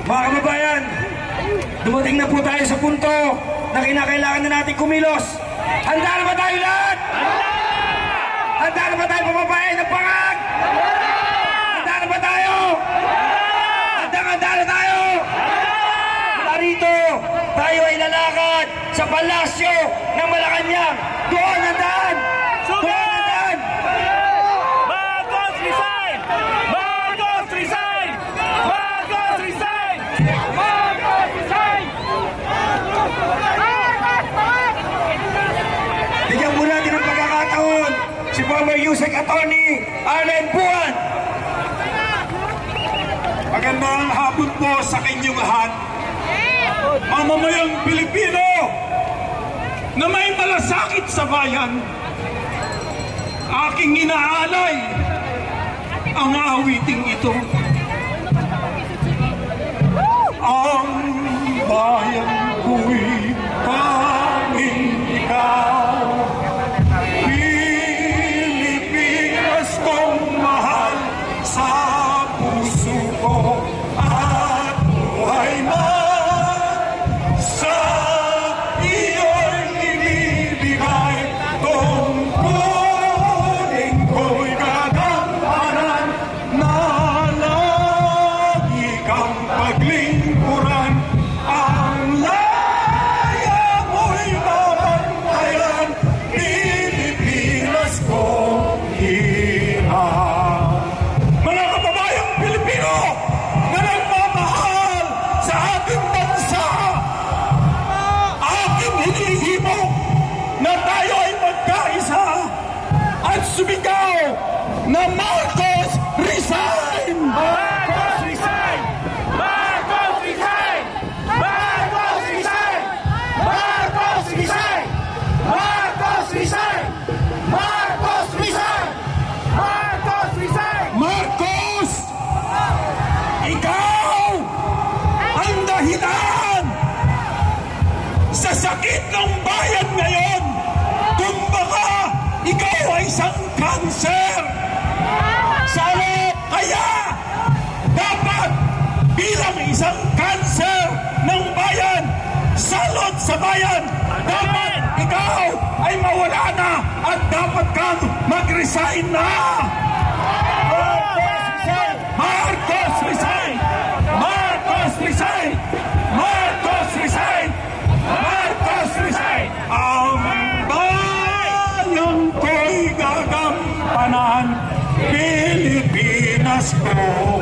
Mga kababayan, dumating na po tayo sa punto na kinakailangan na natin kumilos. Handa na ba tayo lahat? Handa na ba tayo pababayan ng pangag? Handa na ba tayo? Handa na tayo? Mula rito, tayo ay lalakad sa palasyo ng Malacanang. Doon ang daan! Doon ang daan! Marcos resign! Marcos resign! Marcos resign! Marcos resign! Bigyan po natin ang pagkakataon si former USEC Attorney Arlen Buwan. Magandang hapon po sa kanyang lahat. Mamamayang Pilipino na may malasakit sa bayan, aking inaalay ang awiting ito. Ang bayan ko'y tanging ikaw, Pilipinas kong mahal sa puso ko at buhay man sa iyo'y ibibigay. Tungkulin ko'y gagampanan na lagi kang paglingkuran. Ang laya mo'y babantayan, Pilipinas kong ina. Mga kababayang Pilipino na nagmamahal sa ating bansa, aking hinihimok na tayo ay magkaisa at sumigaw na Marcos resign! Marcos resign! Marcos resign! Marcos resign! Marcos resign! Marcos resign! Marcos resign! Marcos resign! Marcos! Ikaw ang dahilan sa sakit ng bayan ngayon. Kung baka ikaw ay isang kanser. Kaya dapat bilang isang kanser ng bayan, salot sa bayan, dapat ikaw ay mawala na at dapat kang mag-resign na. Marcos resign! Marcos resign! Marcos resign! Marcos resign! Ang bayan ko'y gagampanan, Pilipinas ko.